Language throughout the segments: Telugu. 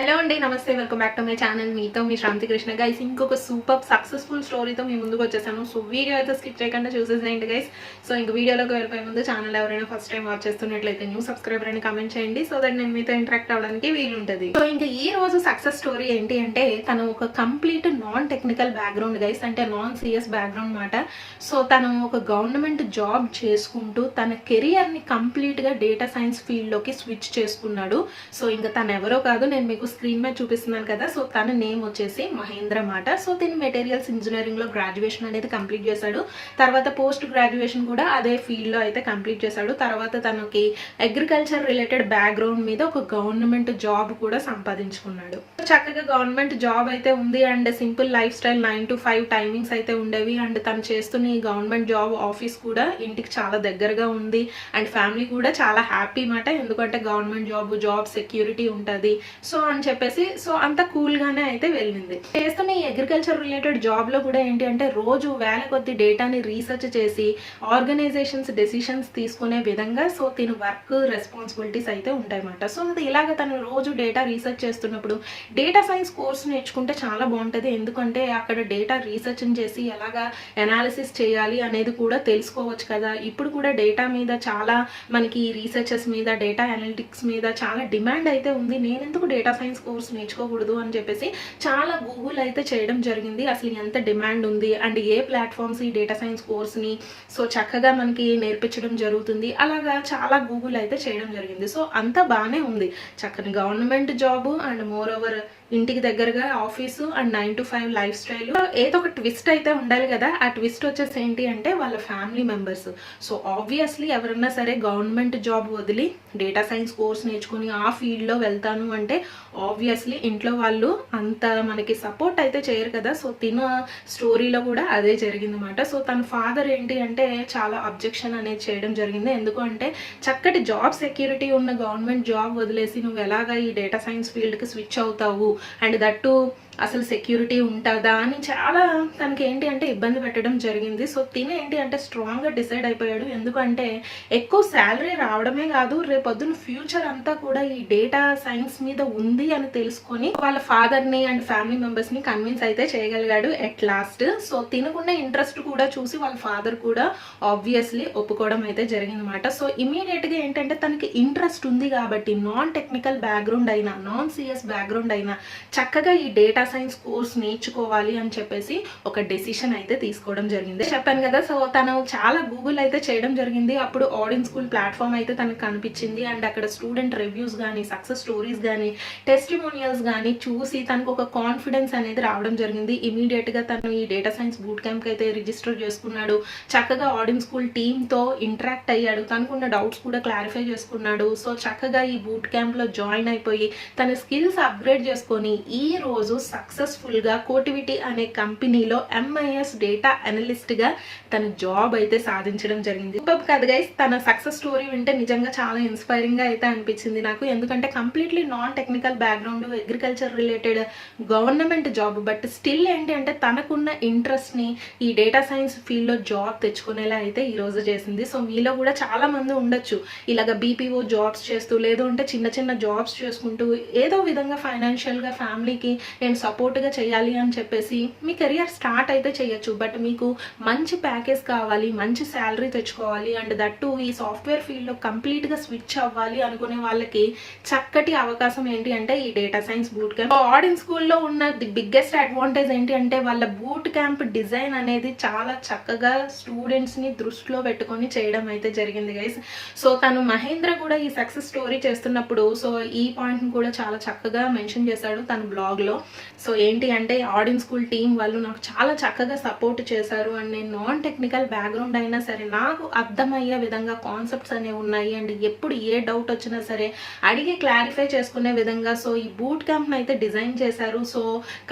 హలో అండి, నమస్తే, welcome back to my channel. మీతో మీ శ్రాంతి కృష్ణ. గైస్, ఇంకొక సూపర్ సక్సెస్ఫుల్ స్టోరీతో మీ ముందుకు వచ్చేసాను. సో వీడియో అయితే స్కిప్ చేయకుండా చూసేసేయండి గైస్. సో ఇంక వీడియోలోకి వెళ్ళిపోయే ముందు ఛానల్ ఎవరైనా ఫస్ట్ టైం వాచ్ చేస్తున్నట్లయితే న్యూ సబ్స్క్రైబర్ అని కామెంట్ చేయండి, సో దట్ నేను మీతో ఇంటరాక్ట్ అవ్వడానికి వీలుంటుంది. సో ఇంకా ఈ రోజు సక్సెస్ స్టోరీ ఏంటి అంటే, తను ఒక complete non technical background guys, అంటే నాన్ సిఎస్ బ్యాక్గ్రౌండ్ మాట. సో తను ఒక గవర్నమెంట్ జాబ్ చేసుకుంటూ తన కెరియర్ని కంప్లీట్గా డేటా సైన్స్ ఫీల్డ్లోకి స్విచ్ చేసుకున్నాడు. సో ఇంకా తను ఎవరో కాదు, నేను మీకు స్క్రీన్ మీద చూపిస్తున్నాను కదా. సో తన నేమ్ వచ్చేసి మహేంద్ర మాట. సో తిని మెటీరియల్స్ ఇంజనీరింగ్ లో గ్రాడ్యుయేషన్ అనేది కంప్లీట్ చేశాడు. తర్వాత పోస్ట్ గ్రాడ్యుయేషన్ కూడా అదే ఫీల్డ్ లో అయితే కంప్లీట్ చేశాడు. తర్వాత తనకి అగ్రికల్చర్ రిలేటెడ్ బ్యాక్గ్రౌండ్ మీద ఒక గవర్నమెంట్ జాబ్ కూడా సంపాదించుకున్నాడు. చక్కగా గవర్నమెంట్ జాబ్ అయితే ఉంది and simple life style, 9 to 5 timings అయితే ఉండేవి. అండ్ తను చేస్తున్న ఈ గవర్నమెంట్ జాబ్ ఆఫీస్ కూడా ఇంటికి చాలా దగ్గరగా ఉంది. అండ్ ఫ్యామిలీ కూడా చాలా హ్యాపీ మాట, ఎందుకంటే గవర్నమెంట్ జాబ్ సెక్యూరిటీ ఉంటుంది. సో అని చెప్పేసి సో అంత కూల్ గానే అయితే వెళ్ళింది. చేస్తున్న ఈ అగ్రికల్చర్ రిలేటెడ్ జాబ్ లో కూడా ఏంటి అంటే, రోజు వేల కొద్ది డేటాని రీసెర్చ్ చేసి ఆర్గనైజేషన్స్ డెసిషన్స్ తీసుకునే విధంగా సో తిన వర్క్ రెస్పాన్సిబిలిటీస్ అయితే ఉంటాయన్నమాట. సో అది ఇలాగ తను రోజు డేటా రీసెర్చ్ చేస్తున్నప్పుడు డేటా సైన్స్ కోర్స్ నేర్చుకుంటే చాలా బాగుంటుంది, ఎందుకంటే అక్కడ డేటా రీసెర్చ్ చేసి ఎలాగా అనాలిసిస్ చేయాలి అనేది కూడా తెలుసుకోవచ్చు కదా. ఇప్పుడు కూడా డేటా మీద చాలా మనకి రీసెర్చెస్ మీద, డేటా అనలిటిక్స్ మీద చాలా డిమాండ్ అయితే ఉంది. నేను ఎందుకు డేటా సైన్స్ కోర్స్ నేర్చుకోకూడదు అని చెప్పేసి చాలా గూగుల్ అయితే చేయడం జరిగింది, అసలు ఎంత డిమాండ్ ఉంది అండ్ ఏ ప్లాట్ఫామ్స్ ఈ డేటా సైన్స్ కోర్స్ని సో చక్కగా మనకి నేర్పించడం జరుగుతుంది, అలాగా చాలా గూగుల్ అయితే చేయడం జరిగింది. సో అంతా బాగానే ఉంది, చక్కని government job and more over ఇంటికి దగ్గరగా office and 9 to 5 life style. ఏదో ఒక ట్విస్ట్ అయితే ఉండాలి కదా. ఆ ట్విస్ట్ వచ్చేసి ఏంటి అంటే వాళ్ళ ఫ్యామిలీ మెంబర్స్. సో ఆబ్వియస్లీ ఎవరన్నా సరే గవర్నమెంట్ జాబ్ వదిలి డేటా సైన్స్ కోర్స్ నేర్చుకుని ఆ ఫీల్డ్లో వెళ్తాను అంటే ఆబ్వియస్లీ ఇంట్లో వాళ్ళు అంత మనకి సపోర్ట్ అయితే చేయరు కదా. సో తిన స్టోరీలో కూడా అదే జరిగిందన్నమాట. సో తన ఫాదర్ ఏంటి అంటే చాలా అబ్జెక్షన్ అనేది చేయడం జరిగింది, ఎందుకు అంటే చక్కటి జాబ్ సెక్యూరిటీ ఉన్న గవర్నమెంట్ జాబ్ వదిలేసి నువ్వు ఎలాగా ఈ డేటా సైన్స్ ఫీల్డ్కి స్విచ్ అవుతావు అండ్ దట్టు అసలు సెక్యూరిటీ ఉంటుందా అని చాలా తనకి ఏంటి అంటే ఇబ్బంది పెట్టడం జరిగింది. సో తిన ఏంటి అంటే స్ట్రాంగ్గా డిసైడ్ అయిపోయాడు, ఎందుకంటే ఎక్కువ శాలరీ రావడమే కాదు, రేపొద్దున ఫ్యూచర్ అంతా కూడా ఈ డేటా సైన్స్ మీద ఉంది అని తెలుసుకొని వాళ్ళ ఫాదర్ని అండ్ ఫ్యామిలీ మెంబర్స్ని కన్విన్స్ అయితే చేయగలిగాడు ఎట్ లాస్ట్. సో తినకున్న ఇంట్రెస్ట్ కూడా చూసి వాళ్ళ ఫాదర్ కూడా ఆబ్వియస్లీ ఒప్పుకోవడం అయితే జరిగిందన్నమాట. సో ఇమీడియట్గా ఏంటంటే తనకి ఇంట్రెస్ట్ ఉంది కాబట్టి నాన్ టెక్నికల్ బ్యాక్గ్రౌండ్ అయినా నాన్ సిఎస్ బ్యాక్గ్రౌండ్ అయినా చక్కగా ఈ డేటా సైన్స్ కోర్స్ నేర్చుకోవాలి అని చెప్పేసి ఒక డెసిషన్ అయితే తీసుకోవడం జరిగింది. చెప్పాను కదా. సో తను చాలా గూగుల్ అయితే చేయడం జరిగింది. అప్పుడు ఆడిన్ స్కూల్ ప్లాట్ఫామ్ అయితే తనకు కనిపించింది అండ్ అక్కడ స్టూడెంట్ రివ్యూస్ కానీ, సక్సెస్ స్టోరీస్ కానీ, టెస్టిమోనియల్స్ కానీ చూసి తనకు ఒక కాన్ఫిడెన్స్ అనేది రావడం జరిగింది. ఇమీడియట్గా తను ఈ డేటా సైన్స్ బూట్ క్యాంప్కి అయితే రిజిస్టర్ చేసుకున్నాడు. చక్కగా ఆడిన్ స్కూల్ టీమ్తో ఇంటరాక్ట్ అయ్యాడు, తనకున్న డౌట్స్ కూడా క్లారిఫై చేసుకున్నాడు. సో చక్కగా ఈ బూట్ క్యాంప్లో జాయిన్ అయిపోయి తన స్కిల్స్ అప్గ్రేడ్ చేసుకొని ఈ రోజు సక్సెస్ఫుల్గా కోటివిటీ అనే కంపెనీలో MIS డేటా అనలిస్ట్గా తన జాబ్ అయితే సాధించడం జరిగింది. కదా గైస్, తన సక్సెస్ స్టోరీ వింటే నిజంగా చాలా ఇన్స్పైరింగ్గా అయితే అనిపించింది నాకు, ఎందుకంటే completely non technical background, agriculture related government job, but still ఏంటి అంటే తనకున్న ఇంట్రెస్ట్ని ఈ డేటా సైన్స్ ఫీల్డ్లో జాబ్ తెచ్చుకునేలా అయితే ఈరోజు చేసింది. సో మీలో కూడా చాలా మంది ఉండొచ్చు ఇలాగ BPO జాబ్స్ చేస్తూ, లేదు అంటే చిన్న చిన్న జాబ్స్ చేసుకుంటూ ఏదో విధంగా ఫైనాన్షియల్గా ఫ్యామిలీకి నేను సపోర్ట్గా చేయాలి అని చెప్పేసి మీ కెరియర్ స్టార్ట్ అయితే చేయొచ్చు, బట్ మీకు మంచి ప్యాకేజ్ కావాలి, మంచి శాలరీ తెచ్చుకోవాలి అండ్ దట్టు ఈ సాఫ్ట్వేర్ ఫీల్డ్లో కంప్లీట్గా స్విచ్ అవ్వాలి అనుకునే వాళ్ళకి చక్కటి అవకాశం ఏంటి అంటే ఈ డేటా సైన్స్ బూట్ క్యాంప్. ఆడిన్ స్కూల్లో ఉన్న ది బిగ్గెస్ట్ అడ్వాంటేజ్ ఏంటి అంటే వాళ్ళ బూట్ క్యాంప్ డిజైన్ అనేది చాలా చక్కగా స్టూడెంట్స్ని దృష్టిలో పెట్టుకొని చేయడం అయితే జరిగింది గైస్. సో తను మహేంద్ర కూడా ఈ సక్సెస్ స్టోరీ చేస్తున్నప్పుడు సో ఈ పాయింట్ని కూడా చాలా చక్కగా మెన్షన్ చేశాడు తన బ్లాగ్లో. సో ఏంటి అంటే ఆడిన్ స్కూల్ టీం వాళ్ళు నాకు చాలా చక్కగా సపోర్ట్ చేశారు అండ్ నేను నాన్ టెక్నికల్ బ్యాక్గ్రౌండ్ అయినా సరే నాకు అర్థమయ్యే విధంగా కాన్సెప్ట్స్ అనేవి ఉన్నాయి అండ్ ఎప్పుడు ఏ డౌట్ వచ్చినా సరే అడిగి క్లారిఫై చేసుకునే విధంగా సో ఈ బూట్ క్యాంప్ని అయితే డిజైన్ చేశారు. సో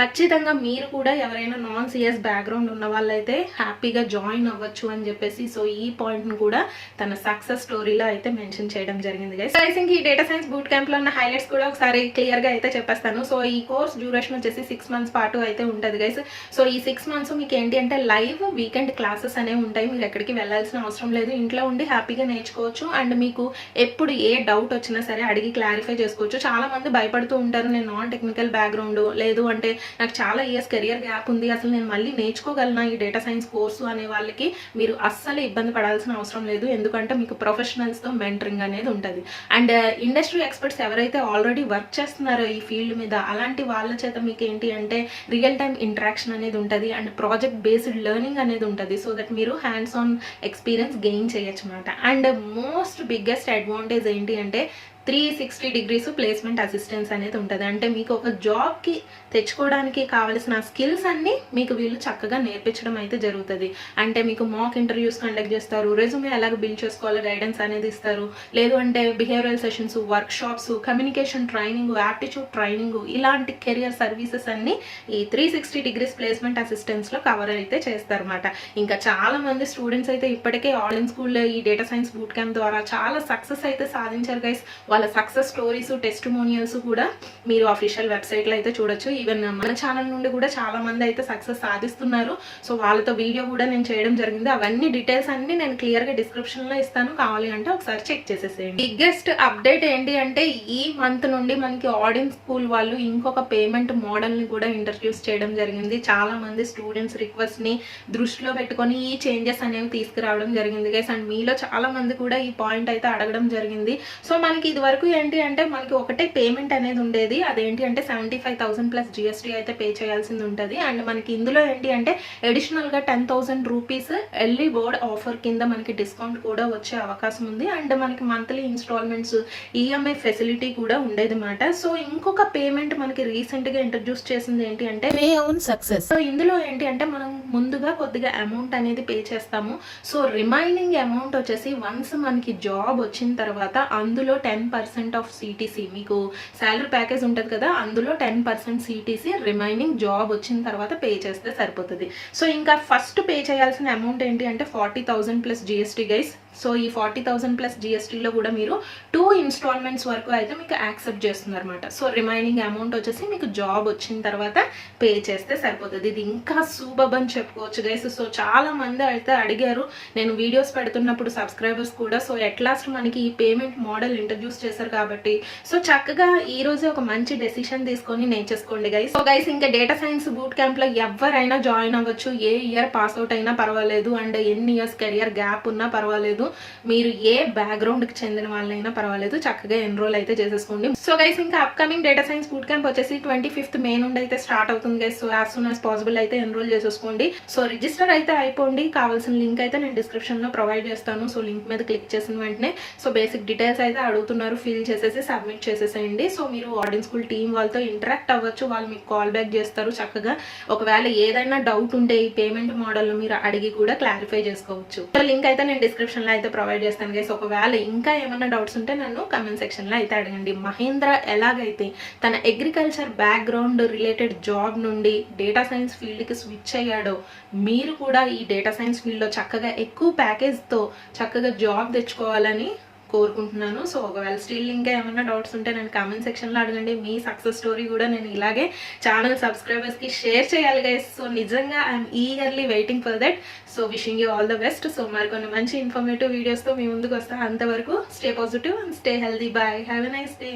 ఖచ్చితంగా మీరు కూడా ఎవరైనా నాన్ సిఎస్ బ్యాక్గ్రౌండ్ ఉన్న వాళ్ళైతే హ్యాపీగా జాయిన్ అవ్వచ్చు అని చెప్పేసి సో ఈ పాయింట్ని కూడా తన సక్సెస్ స్టోరీలో అయితే మెన్షన్ చేయడం జరిగింది గైస్. ఐ థింక్ ఈ డేటా సైన్స్ బూట్ క్యాంప్లో ఉన్న హైలైట్స్ కూడా ఒకసారి క్లియర్గా అయితే చెప్పేస్తాను. సో ఈ కోర్స్ డ్యూరేషన్ వచ్చేసి వచ్చేసి 6 మంత్స్ పాటు అయితే ఉంటుంది గైస్. సో ఈ 6 మంత్స్ మీకు ఏంటి అంటే లైవ్ వీకెండ్ క్లాసెస్ అనేవి ఉంటాయి. మీరు ఎక్కడికి వెళ్ళాల్సిన అవసరం లేదు, ఇంట్లో ఉండి హ్యాపీగా నేర్చుకోవచ్చు. అండ్ మీకు ఎప్పుడు ఏ డౌట్ వచ్చినా సరే అడిగి క్లారిఫై చేసుకోవచ్చు. చాలా మంది భయపడుతూ ఉంటారు, నేను నాన్ టెక్నికల్ బ్యాక్గ్రౌండ్ లేదు అంటే నాకు చాలా ఇయర్స్ కెరియర్ గ్యాప్ ఉంది, అసలు నేను మళ్ళీ నేర్చుకోగలనా ఈ డేటా సైన్స్ కోర్సు అనే వాళ్ళకి మీరు అస్సలు ఇబ్బంది పడాల్సిన అవసరం లేదు. ఎందుకంటే మీకు ప్రొఫెషనల్స్తో మెంటరింగ్ అనేది ఉంటుంది. అండ్ ఇండస్ట్రీ ఎక్స్పర్ట్స్ ఎవరైతే ఆల్రెడీ వర్క్ చేస్తున్నారో ఈ ఫీల్డ్ మీద అలాంటి వాళ్ళ చేత మీకు ఏంటి అంటే రియల్ టైమ్ ఇంటరాక్షన్ అనేది ఉంటుంది అండ్ ప్రాజెక్ట్ బేస్డ్ లెర్నింగ్ అనేది ఉంటుంది. సో దట్ మీరు హ్యాండ్స్ ఆన్ ఎక్స్పీరియన్స్ గెయిన్ చేయొచ్చు అనమాట. అండ్ మోస్ట్ బిగ్గెస్ట్ అడ్వాంటేజ్ ఏంటి అంటే 360 degrees ప్లేస్మెంట్ అసిస్టెన్స్ అనేది ఉంటుంది. అంటే మీకు ఒక జాబ్కి తెచ్చుకోవడానికి కావాల్సిన స్కిల్స్ అన్నీ మీకు వీళ్ళు చక్కగా నేర్పించడం అయితే జరుగుతుంది. అంటే మీకు మాక్ ఇంటర్వ్యూస్ కండక్ట్ చేస్తారు, రెజ్యూమే ఎలాగ బిల్డ్ చేసుకోవాలో గైడెన్స్ అనేది ఇస్తారు, లేదు అంటే behavioural sessions, work shops, communication training, aptitude training, ఇలాంటి కెరియర్ సర్వీసెస్ అన్ని ఈ 360 degrees ప్లేస్మెంట్ అసిస్టెన్స్లో కవర్ అయితే చేస్తారన్నమాట. ఇంకా చాలా మంది స్టూడెంట్స్ అయితే ఇప్పటికే ఆన్లైన్ స్కూల్లో ఈ డేటా సైన్స్ బూట్ క్యాంప్ ద్వారా చాలా సక్సెస్ అయితే సాధించారు గైస్. వాళ్ళ సక్సెస్ స్టోరీస్, టెస్టిమోనియల్స్ కూడా మీరు అఫీషియల్ వెబ్సైట్లో అయితే చూడొచ్చు. ఈవెన్ మన ఛానల్ నుండి కూడా చాలా మంది అయితే సక్సెస్ సాధిస్తున్నారు. సో వాళ్ళతో వీడియో కూడా నేను చేయడం జరిగింది. అవన్నీ డీటెయిల్స్ అన్ని నేను క్లియర్గా డిస్క్రిప్షన్లో ఇస్తాను, కావాలి అంటే ఒకసారి చెక్ చేసేసేయండి. బిగ్గెస్ట్ అప్డేట్ ఏంటి అంటే ఈ మంత్ నుండి మనకి ఆడియన్స్ స్కూల్ వాళ్ళు ఇంకొక పేమెంట్ మోడల్ని కూడా ఇంట్రడ్యూస్ చేయడం జరిగింది. చాలా మంది స్టూడెంట్స్ రిక్వెస్ట్ని దృష్టిలో పెట్టుకొని ఈ చేంజెస్ అనేవి తీసుకురావడం జరిగింది గైస్. అండ్ మీలో చాలా మంది కూడా ఈ పాయింట్ అయితే అడగడం జరిగింది. సో మనకి ఇది వరకు ఏంటి అంటే మనకి ఒకటే పేమెంట్ అనేది ఉండేది, అదేంటి అంటే 75,000 ప్లస్ GST అయితే పే చేయాల్సింది ఉంటుంది. అండ్ మనకి ఇందులో ఏంటి అంటే అడిషనల్గా 10,000 రూపీస్ ఎర్లీ బోర్డ్ ఆఫర్ కింద మనకి డిస్కౌంట్ కూడా వచ్చే అవకాశం ఉంది. అండ్ మనకి మంత్లీ ఇన్స్టాల్మెంట్స్, EMI ఫెసిలిటీ కూడా ఉండేది అనమాట. సో ఇంకొక పేమెంట్ మనకి రీసెంట్గా ఇంట్రడ్యూస్ చేసింది ఏంటి అంటే పే ఆన్ సక్సెస్. సో ఇందులో ఏంటి అంటే మనం ముందుగా కొద్దిగా అమౌంట్ అనేది పే చేస్తాము. సో రిమైనింగ్ అమౌంట్ వచ్చేసి వన్స్ మనకి జాబ్ వచ్చిన తర్వాత అందులో 10% ఆఫ్ CTC, మీకు శాలరీ ప్యాకేజ్ ఉంటుంది కదా, అందులో 10% CTC రిమైనింగ్ జాబ్ వచ్చిన తర్వాత పే చేస్తే సరిపోతుంది. సో ఇంకా ఫస్ట్ పే చేయాల్సిన అమౌంట్ ఏంటి అంటే 40,000 ప్లస్ GST గైస్. సో ఈ 40,000 ప్లస్ GSTలో కూడా మీరు 2 ఇన్స్టాల్మెంట్స్ వరకు అయితే మీకు యాక్సెప్ట్ చేస్తున్నారు అనమాట. సో రిమైనింగ్ అమౌంట్ వచ్చేసి మీకు జాబ్ వచ్చిన తర్వాత పే చేస్తే సరిపోతుంది. ఇది ఇంకా సూపర్ అని చెప్పుకోవచ్చు గైస్. సో చాలా మంది అయితే అడిగారు, నేను వీడియోస్ పెడుతున్నప్పుడు సబ్స్క్రైబర్స్ కూడా. సో ఎట్లాస్ట్ మనకి ఈ పేమెంట్ మోడల్ ఇంట్రడ్యూస్ చేశారు కాబట్టి సో చక్కగా ఈ రోజే ఒక మంచి డెసిషన్ తీసుకొని నేర్చేసుకోండి గైస్. సో గైస్ ఇంకా డేటా సైన్స్ బూట్ క్యాంప్లో ఎవరైనా జాయిన్ అవ్వచ్చు, ఏ ఇయర్ పాస్ అవుట్ అయినా పర్వాలేదు, అండ్ ఎన్ని ఇయర్స్ కెరియర్ గ్యాప్ ఉన్నా పర్వాలేదు, మీరు ఏ బ్యాక్గ్రౌండ్కి చెందిన వాళ్ళైనా పర్వాలేదు, చక్కగా ఎన్రోల్ అయితే చేసేసుకోండి. సో గైస్ ఇంకా upcoming data science boot camp వచ్చేసి 25th May నుండి అయితే స్టార్ట్ అవుతుంది guys. So as soon as possible అయితే ఎన్రోల్ చేసేసుకోండి. సో రిజిస్టర్ అయితే అయిపోండి. కావాల్సిన లింక్ అయితే నేను డిస్క్రిప్షన్లో ప్రొవైడ్ చేస్తాను. సో లింక్ మీద క్లిక్ చేసిన వెంటనే సో బేసిక్ డీటెయిల్స్ అయితే అడుగుతున్నారు, ఫిల్ చేసేసి సబ్మిట్ చేసేసేయండి. సో మీరు ఆడియన్స్ స్కూల్ టీమ్ వాళ్ళతో ఇంటరాక్ట్ అవ్వచ్చు, వాళ్ళు మీకు కాల్ బ్యాక్ చేస్తారు చక్కగా. ఒకవేళ ఏదైనా డౌట్ ఉంటే ఈ పేమెంట్ మోడల్ మీరు అడిగి కూడా క్లారిఫై చేసుకోవచ్చు. సో లింక్ అయితే నేను డిస్క్రిప్షన్లో అయితే ప్రొవైడ్ చేస్తాను గైస్. ఒకవేళ ఇంకా ఏమైనా డౌట్స్ ఉంటే నన్ను కమెంట్ సెక్షన్లో అయితే అడగండి. మహేంద్ర ఎలాగైతే తన అగ్రికల్చర్ బ్యాక్గ్రౌండ్ రిలేటెడ్ జాబ్ నుండి డేటా సైన్స్ ఫీల్డ్కి స్విచ్ అయ్యాడో మీరు కూడా ఈ డేటా సైన్స్ ఫీల్డ్లో చక్కగా ఎక్కువ ప్యాకేజ్తో చక్కగా జాబ్ తెచ్చుకోవాలని కోరుకుంటున్నాను. సో ఒకవేళ స్టిల్ ఇంకా ఏమైనా డౌట్స్ ఉంటే నేను కామెంట్ సెక్షన్లో అడగండి. మీ సక్సెస్ స్టోరీ కూడా నేను ఇలాగే ఛానల్ సబ్స్క్రైబర్స్కి షేర్ చేయాలి గైస్. సో నిజంగా I'm eagerly waiting for that. So wishing you all the best. So మరికొన్ని మంచి ఇన్ఫర్మేటివ్ వీడియోస్తో మీ ముందుకు వస్తాను. అంతవరకు stay positive and stay healthy. Bye, have a nice day.